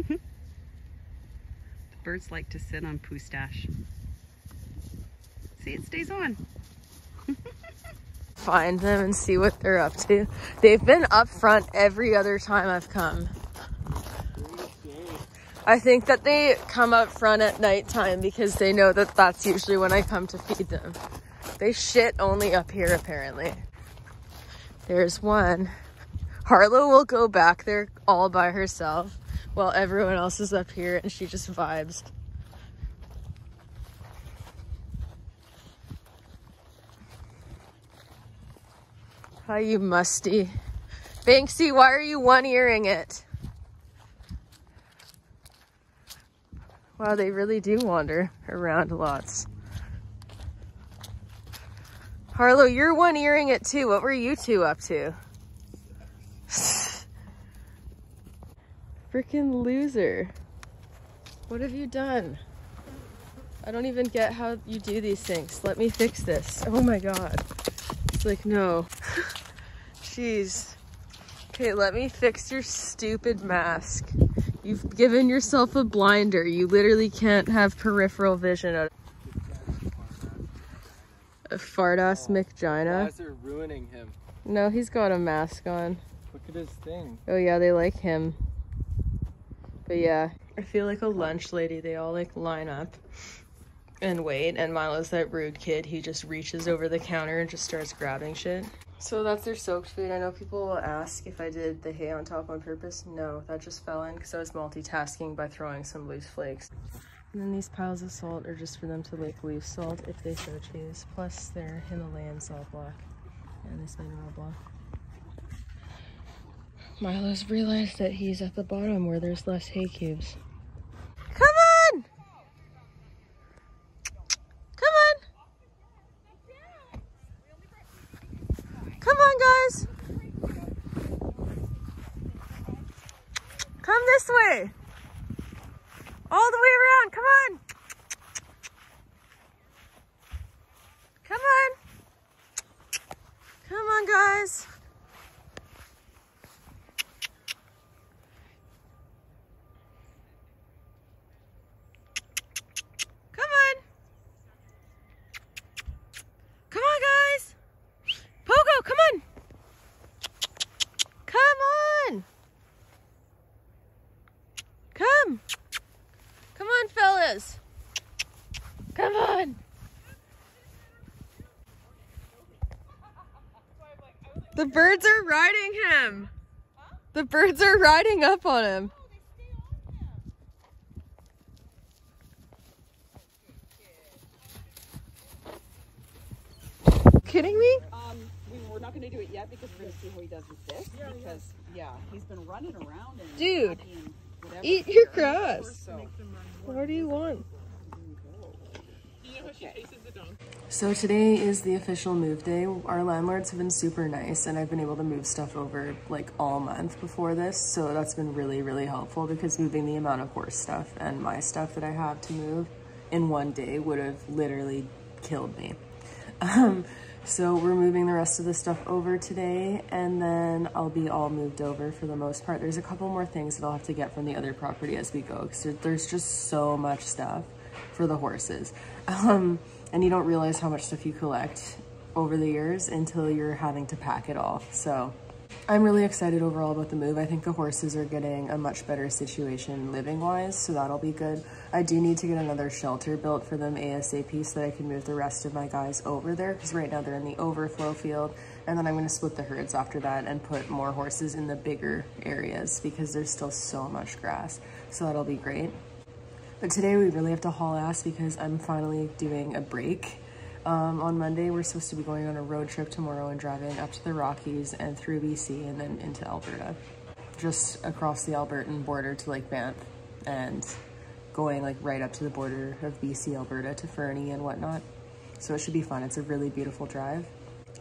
The birds like to sit on poo stash. See, it stays on. Find them and see what they're up to. They've been up front every other time I've come. I think that they come up front at nighttime because they know that that's usually when I come to feed them. They shit only up here apparently. There's one. Harlow will go back there all by herself while everyone else is up here and she just vibes. Hi, you musty. Banksy, why are you one-earing it? Wow, they really do wander around lots. Harlow, you're one-earing it too. What were you two up to? Freaking loser. What have you done? I don't even get how you do these things. Let me fix this. Oh my God. It's like, no. Jeez. Okay, let me fix your stupid mask. You've given yourself a blinder. You literally can't have peripheral vision. A fart-ass McGina. You guys are ruining him. No, he's got a mask on. Look at his thing. Oh yeah, they like him. But yeah, I feel like a lunch lady. They all like line up and wait. And Milo's that rude kid. He just reaches over the counter and just starts grabbing shit. So that's their soaked food. I know people will ask if I did the hay on top on purpose. No, that just fell in because I was multitasking by throwing some loose flakes. And then these piles of salt are just for them to like leave salt if they so choose. Plus their Himalayan salt block and this mineral block. Milo's realized that he's at the bottom where there's less hay cubes. Come on! Come on! Come on, guys! Come this way! All the way around, come on! Come on! Come on, guys! Come on! Come on, guys! Pogo, come on! Come on! Come! Come on, fellas! Come on! The birds are riding him! The birds are riding up on him. Kidding me? We're not going to do it yet because we're going to see how he does with this. Because, yeah, he's been running around and Dude, and whatever. eat your grass. So, What do you want? okay. So today is the official move day. Our landlords have been super nice and I've been able to move stuff over like all month before this. So that's been really, really helpful because moving the amount of horse stuff and my stuff that I have to move in one day would have literally killed me. So we're moving the rest of the stuff over today and then I'll be all moved over for the most part. There's a couple more things that I'll have to get from the other property as we go because there's just so much stuff for the horses. And you don't realize how much stuff you collect over the years until you're having to pack it all. So I'm really excited overall about the move. I think the horses are getting a much better situation living wise, so that'll be good. I do need to get another shelter built for them ASAP so that I can move the rest of my guys over there because right now they're in the overflow field, and then I'm going to split the herds after that and put more horses in the bigger areas because there's still so much grass, so that'll be great. But today we really have to haul ass because I'm finally doing a break. On Monday, we're supposed to be going on a road trip tomorrow and driving up to the Rockies and through BC and then into Alberta. Just across the Albertan border to like Banff and going like right up to the border of BC, Alberta to Fernie and whatnot. So it should be fun. It's a really beautiful drive.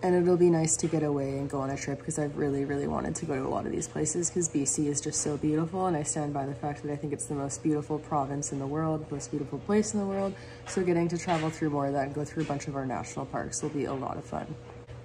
And it'll be nice to get away and go on a trip because I've really, really wanted to go to a lot of these places because BC is just so beautiful, and I stand by the fact that I think it's the most beautiful province in the world, most beautiful place in the world. So getting to travel through more of that and go through a bunch of our national parks will be a lot of fun.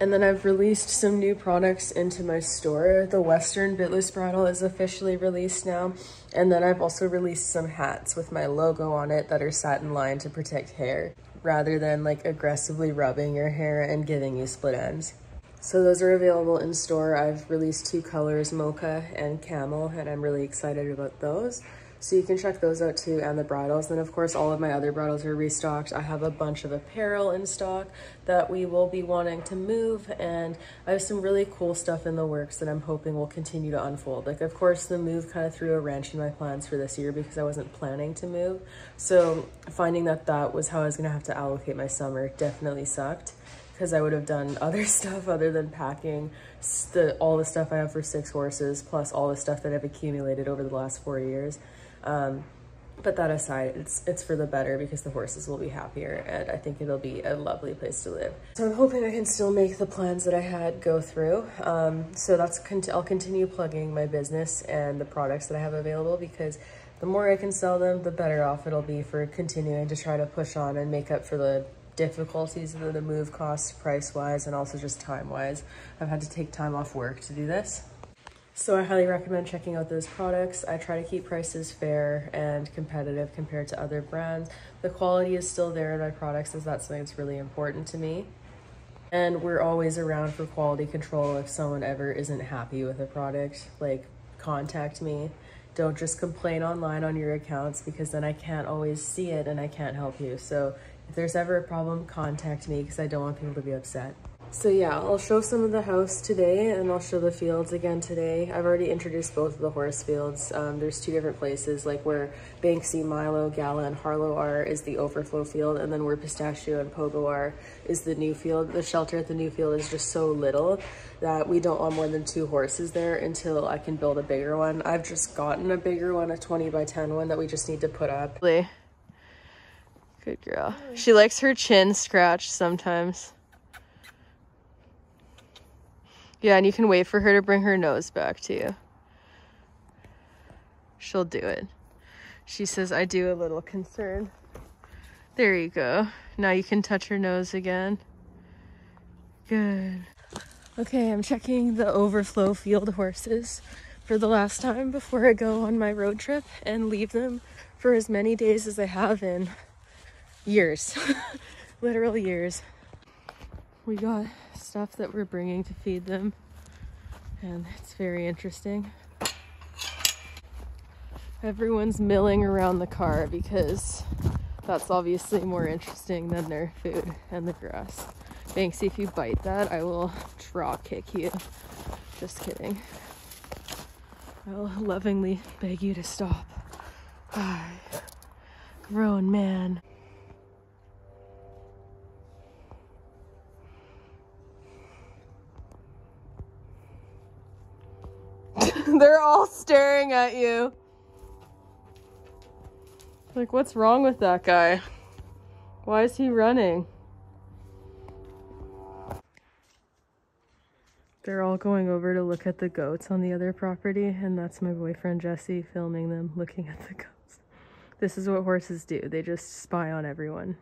And then I've released some new products into my store. The Western bitless bridle is officially released now. And then I've also released some hats with my logo on it that are satin lined to protect hair, rather than like aggressively rubbing your hair and giving you split ends. So those are available in store. I've released 2 colors, mocha and camel, and I'm really excited about those. So you can check those out too, and the bridles. And of course, all of my other bridles are restocked. I have a bunch of apparel in stock that we will be wanting to move, and I have some really cool stuff in the works that I'm hoping will continue to unfold. Like, of course, the move kind of threw a wrench in my plans for this year because I wasn't planning to move. So finding that that was how I was gonna have to allocate my summer definitely sucked, because I would have done other stuff other than packing all the stuff I have for 6 horses, plus all the stuff that I've accumulated over the last 4 years. But that aside, it's for the better because the horses will be happier, and I think it'll be a lovely place to live. So I'm hoping I can still make the plans that I had go through. So I'll continue plugging my business and the products that I have available, because the more I can sell them, the better off it'll be for continuing to try to push on and make up for the difficulties that the move costs price-wise and also just time-wise. I've had to take time off work to do this. So I highly recommend checking out those products. I try to keep prices fair and competitive compared to other brands. The quality is still there in my products, as that's something that's really important to me. And we're always around for quality control. If someone ever isn't happy with a product, like, contact me. Don't just complain online on your accounts, because then I can't always see it and I can't help you. So if there's ever a problem, contact me, because I don't want people to be upset. So yeah, I'll show some of the house today, and I'll show the fields again today. I've already introduced both of the horse fields. There's 2 different places, like where Banksy, Milo, Gala, and Harlow are is the overflow field, and then where Pistachio and Pogo are is the new field. The shelter at the new field is just so little that we don't want more than 2 horses there until I can build a bigger one. I've just gotten a bigger one, a 20 by 10 one that we just need to put up. Good girl. She likes her chin scratched sometimes. Yeah, and you can wait for her to bring her nose back to you. She'll do it. She says, I do a little concerned. There you go. Now you can touch her nose again. Good. Okay, I'm checking the overflow field horses for the last time before I go on my road trip and leave them for as many days as I have in years. Literal years. We got stuff that we're bringing to feed them, and it's very interesting. Everyone's milling around the car because that's obviously more interesting than their food and the grass. Banksy, if you bite that, I will drop kick you. Just kidding. I'll lovingly beg you to stop. Grown man. They're all staring at you. Like, what's wrong with that guy? Why is he running? They're all going over to look at the goats on the other property, and that's my boyfriend Jesse filming them looking at the goats. This is what horses do. They just spy on everyone.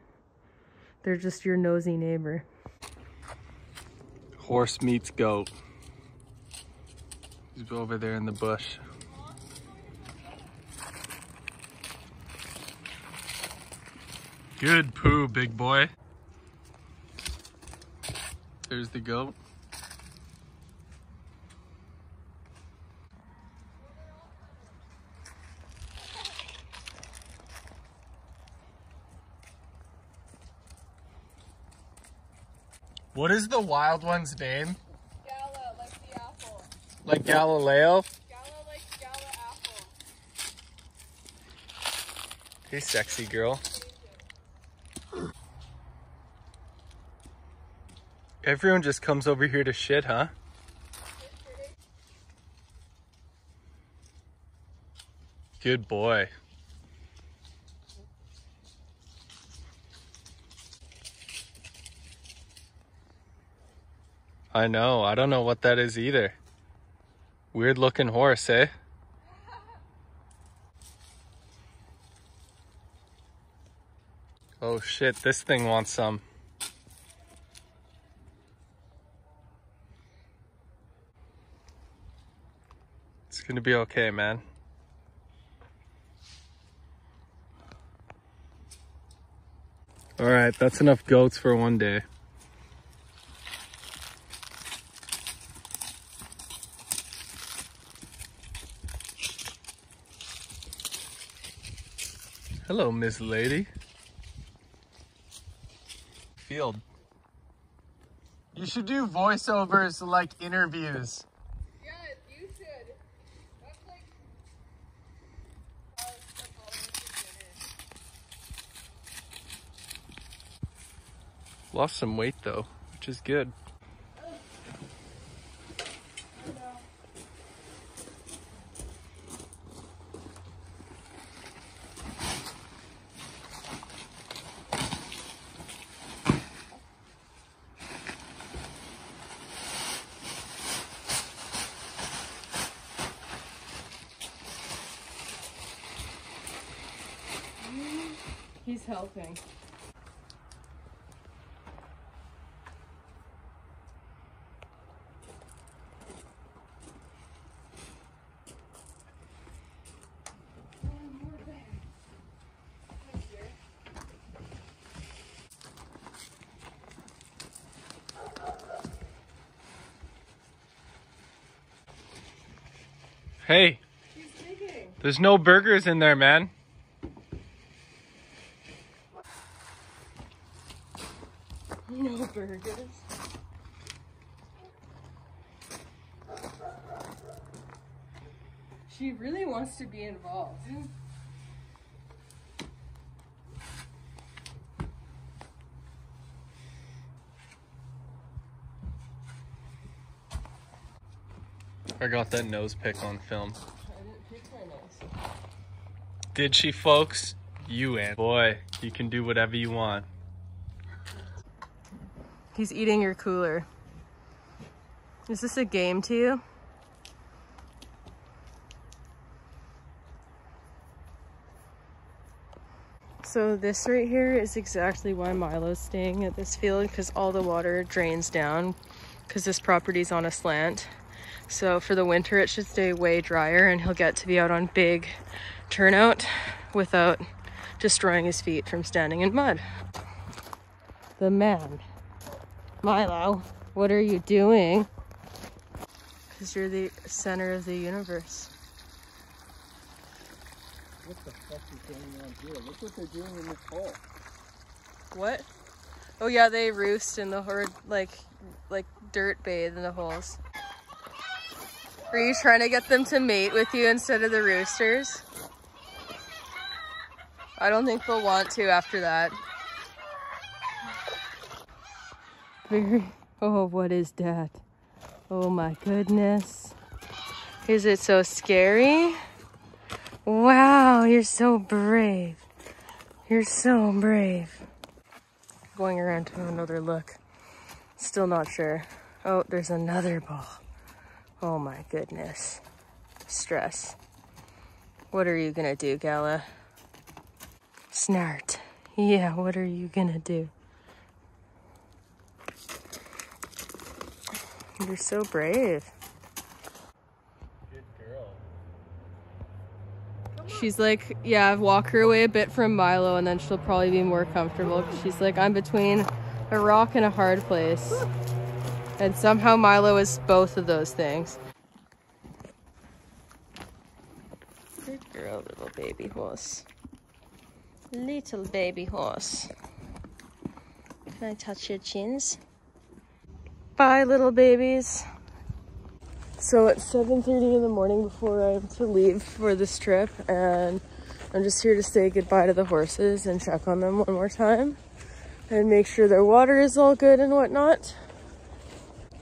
They're just your nosy neighbor. Horse meets goat. He's over there in the bush. Good poo, big boy. There's the goat. What is the wild one's name? Gala, like the apple. Like Galileo? Gala, like Gala apple. Hey, sexy girl. Everyone just comes over here to shit, huh? Good boy. I know. I don't know what that is either. Weird looking horse, eh? Oh shit, this thing wants some. gonna be okay, man. All right, that's enough goats for one day. Hello, Miss Lady. Field. You should do voiceovers like interviews. Yeah, you should. That's like how the followers should Lost some weight though, which is good. He's helping. Hey, He's digging. there's no burgers in there, man. No burgers. She really wants to be involved. I got that nose pick on film. I didn't pick my nose. Did she, folks? You and boy, you can do whatever you want. He's eating your cooler. Is this a game to you? So this right here is exactly why Milo's staying at this field, because all the water drains down because this property's on a slant. So for the winter it should stay way drier and he'll get to be out on big turnout without destroying his feet from standing in mud. The man. Milo, what are you doing? Because you're the center of the universe. What the fuck is going on here? Look what they're doing in this hole. What? Oh yeah, they roost in the horde, like dirt bathe in the holes. Are you trying to get them to mate with you instead of the roosters? I don't think they'll want to after that. Oh, what is that? Oh my goodness. Is it so scary? Wow, you're so brave. You're so brave. Going around to another look. Still not sure. Oh, there's another ball. Oh my goodness. Stress. What are you gonna do, Gala? Snart. Yeah, what are you gonna do? You're so brave. Good girl. She's like, yeah, walk her away a bit from Milo and then she'll probably be more comfortable. She's like, I'm between a rock and a hard place. And somehow Milo is both of those things. Good girl, little baby horse. Little baby horse. Can I touch your chins? Bye, little babies. So it's 7:30 in the morning before I have to leave for this trip, and I'm just here to say goodbye to the horses and check on them one more time and make sure their water is all good and whatnot.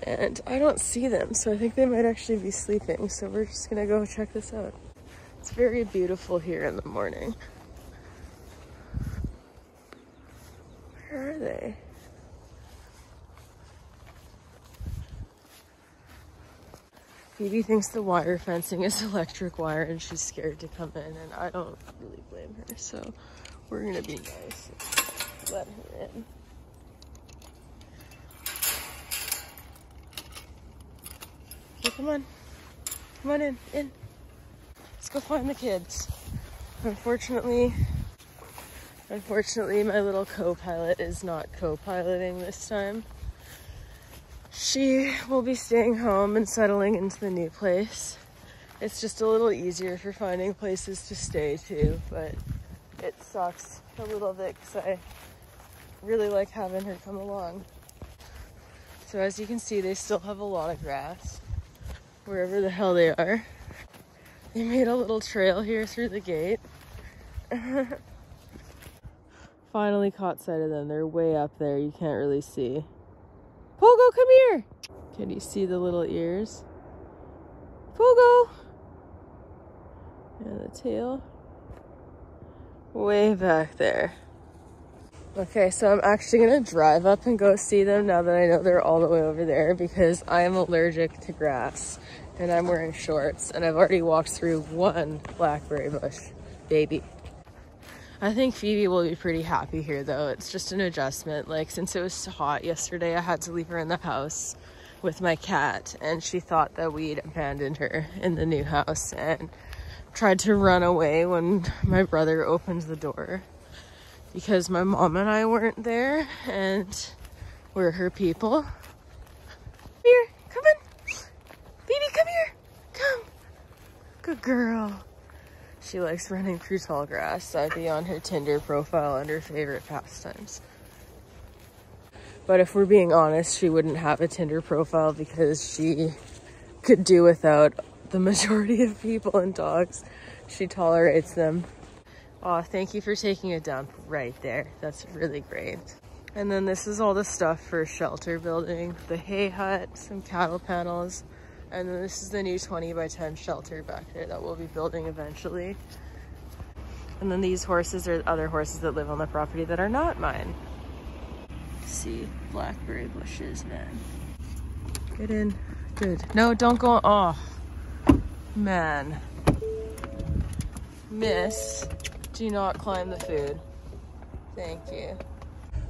And I don't see them, so I think they might actually be sleeping, so we're just gonna go check this out. It's very beautiful here in the morning. Where are they? Phoebe thinks the wire fencing is electric wire and she's scared to come in, and I don't really blame her, so we're gonna be nice and let her in. Okay, come on. Come on in. Let's go find the kids. Unfortunately, my little co-pilot is not co-piloting this time. She will be staying home and settling into the new place. It's just a little easier for finding places to stay too, but it sucks a little bit because I really like having her come along. So as you can see, they still have a lot of grass wherever the hell they are. They made a little trail here through the gate. Finally caught sight of them. They're way up there. You can't really see. Pogo, come here! Can you see the little ears? Pogo! And the tail. Way back there. Okay, so I'm actually gonna drive up and go see them now that I know they're all the way over there because I am allergic to grass and I'm wearing shorts and I've already walked through one blackberry bush baby. I think Phoebe will be pretty happy here though. It's just an adjustment. Like since it was so hot yesterday, I had to leave her in the house with my cat and she thought that we'd abandoned her in the new house and tried to run away when my brother opened the door because my mom and I weren't there and we're her people. Come here, come on. Baby, come here. Come. Good girl. She likes running through tall grass. That'd be on her Tinder profile under favorite pastimes. But if we're being honest, she wouldn't have a Tinder profile because she could do without the majority of people and dogs. She tolerates them. Oh, thank you for taking a dump right there. That's really great. And then this is all the stuff for shelter building. The hay hut, some cattle panels, and then this is the new 20 by 10 shelter back there that we'll be building eventually. And then these horses are other horses that live on the property that are not mine. See, blackberry bushes, man. Get in. Good. No, don't go. Oh, man. Miss, do not climb the food. Thank you.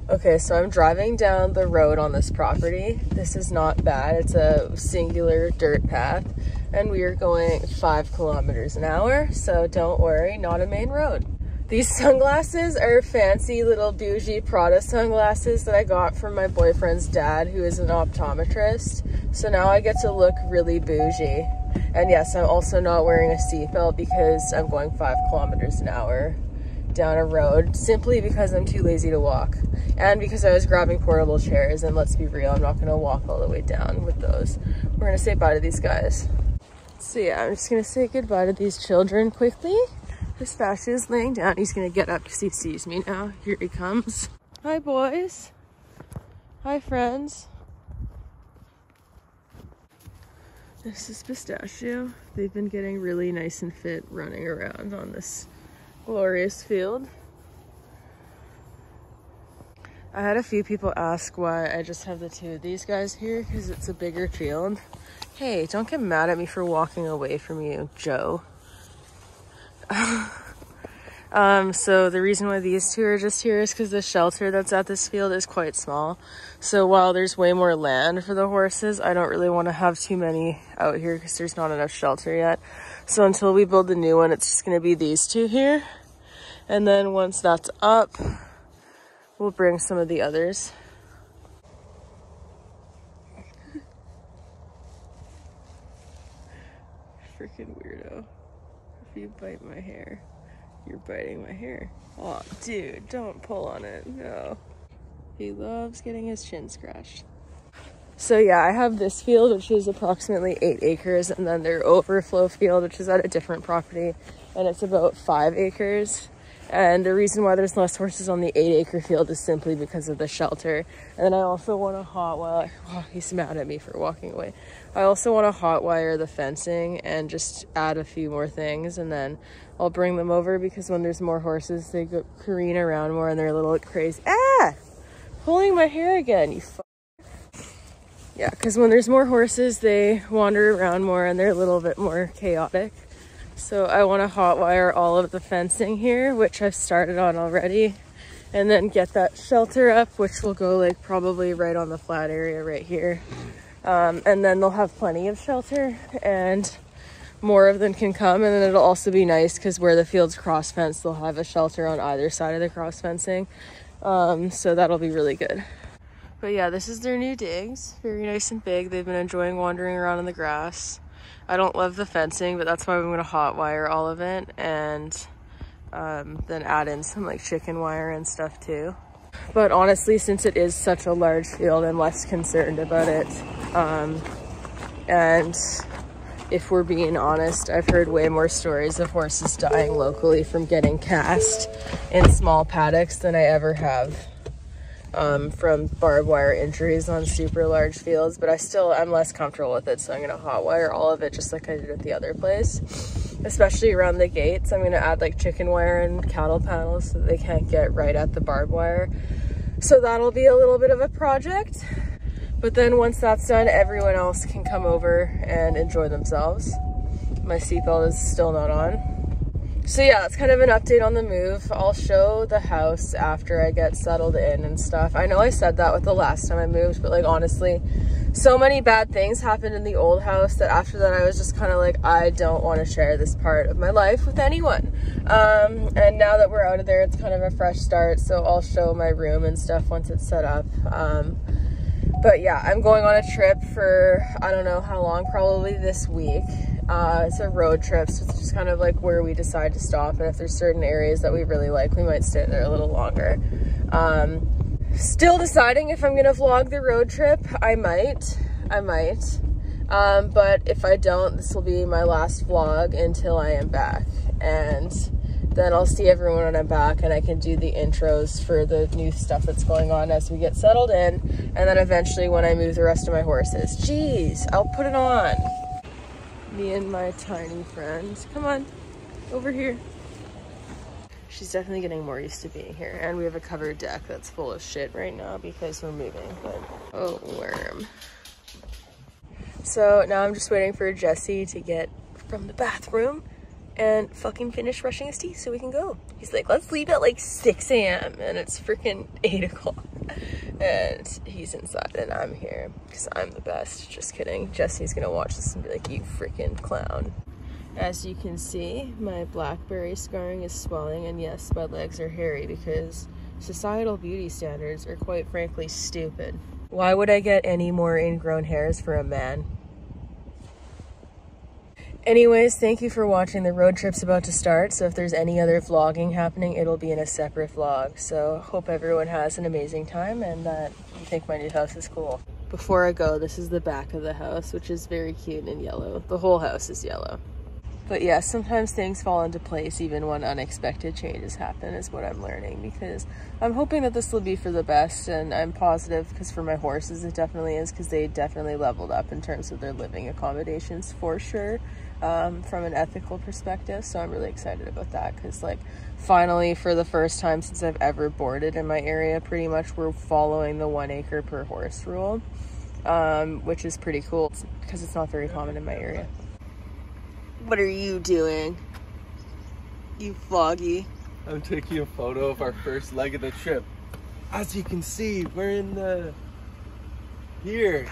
Okay, so I'm driving down the road on this property. This is not bad. It's a singular dirt path, and we are going 5 kilometers an hour, so don't worry, not a main road. These sunglasses are fancy little bougie Prada sunglasses that I got from my boyfriend's dad, who is an optometrist. So now I get to look really bougie. And yes, I'm also not wearing a seatbelt because I'm going 5 kilometers an hour down a road simply because I'm too lazy to walk. And because I was grabbing portable chairs, and let's be real, I'm not gonna walk all the way down with those. We're gonna say bye to these guys. So yeah, I'm just gonna say goodbye to these children quickly. Pistachio's laying down. He's gonna get up because he sees me now. Here he comes. Hi, boys. Hi, friends. This is Pistachio. They've been getting really nice and fit running around on this glorious field. I had a few people ask why I just have the 2 of these guys here because it's a bigger field. Hey, don't get mad at me for walking away from you, Joe. So the reason why these 2 are just here is because the shelter that's at this field is quite small. So while there's way more land for the horses, I don't really want to have too many out here because there's not enough shelter yet. So until we build the new one, it's just going to be these 2 here. And then once that's up, we'll bring some of the others. Freaking weirdo. If you bite my hair, you're biting my hair. Oh, dude, don't pull on it. No. He loves getting his chin scratched. So yeah, I have this field, which is approximately 8 acres, and then their overflow field, which is at a different property, and it's about 5 acres. And the reason why there's less horses on the 8-acre field is simply because of the shelter. And then I also want to hot wire. Oh, he's mad at me for walking away. I also want to hot wire the fencing and just add a few more things, and then I'll bring them over because when there's more horses, they go careen around more and they're a little crazy. Ah! Pulling my hair again, you f***. Yeah, because when there's more horses, they wander around more and they're a little bit more chaotic. So I want to hot wire all of the fencing here, which I've started on already, and then get that shelter up, which will go like probably right on the flat area right here. And then they'll have plenty of shelter and more of them can come. And then it'll also be nice because where the field's cross fenced, they'll have a shelter on either side of the cross fencing. So that'll be really good. But yeah, this is their new digs. Very nice and big. They've been enjoying wandering around in the grass. I don't love the fencing, but that's why I'm going to hot wire all of it and then add in some like chicken wire and stuff too. But honestly, since it is such a large field, I'm less concerned about it. And if we're being honest, I've heard way more stories of horses dying locally from getting cast in small paddocks than I ever have from barbed wire injuries on super large fields. But I'm less comfortable with it, so I'm gonna hot wire all of it just like I did at the other place, especially around the gates. I'm gonna add like chicken wire and cattle panels so that they can't get right at the barbed wire. So that'll be a little bit of a project. But then once that's done, everyone else can come over and enjoy themselves. My seatbelt is still not on. So yeah, that's kind of an update on the move. I'll show the house after I get settled in and stuff. I know I said that with the last time I moved, but like honestly, so many bad things happened in the old house that after that I was just kind of like, I don't want to share this part of my life with anyone. And now that we're out of there, it's kind of a fresh start. So I'll show my room and stuff once it's set up. But yeah, I'm going on a trip for, I don't know how long, probably this week. It's a road trip, so it's just kind of like where we decide to stop, and if there's certain areas that we really like, we might stay there a little longer. Still deciding if I'm gonna vlog the road trip. I might. But if I don't, this will be my last vlog until I am back, and then I'll see everyone when I'm back, and I can do the intros for the new stuff that's going on as we get settled in, and then eventually when I move the rest of my horses. Jeez, I'll put it on. Me and my tiny friend. Come on, over here. She's definitely getting more used to being here. And we have a covered deck that's full of shit right now because we're moving. But, oh, worm. So now I'm just waiting for Jesse to get from the bathroom and fucking finish brushing his teeth so we can go. He's like, let's leave at like 6 a.m. and it's freaking 8 o'clock. And he's inside and I'm here because I'm the best. Just kidding. Jesse's gonna watch this and be like, you freaking clown. As you can see, my blackberry scarring is swelling, and yes, my legs are hairy because societal beauty standards are quite frankly stupid. Why would I get any more ingrown hairs for a man? Anyways, thank you for watching. The road trip's about to start, so if there's any other vlogging happening, it'll be in a separate vlog. So hope everyone has an amazing time and that you think my new house is cool. Before I go, this is the back of the house, which is very cute and yellow. The whole house is yellow. But yeah, sometimes things fall into place even when unexpected changes happen is what I'm learning, because I'm hoping that this will be for the best, and I'm positive because for my horses it definitely is, because they definitely leveled up in terms of their living accommodations for sure, from an ethical perspective. So I'm really excited about that because like finally for the first time since I've ever boarded in my area, pretty much we're following the 1 acre per horse rule, which is pretty cool because it's not very common in my area. What are you doing? You foggy. I'm taking a photo of our first leg of the trip. As you can see, we're in the... here.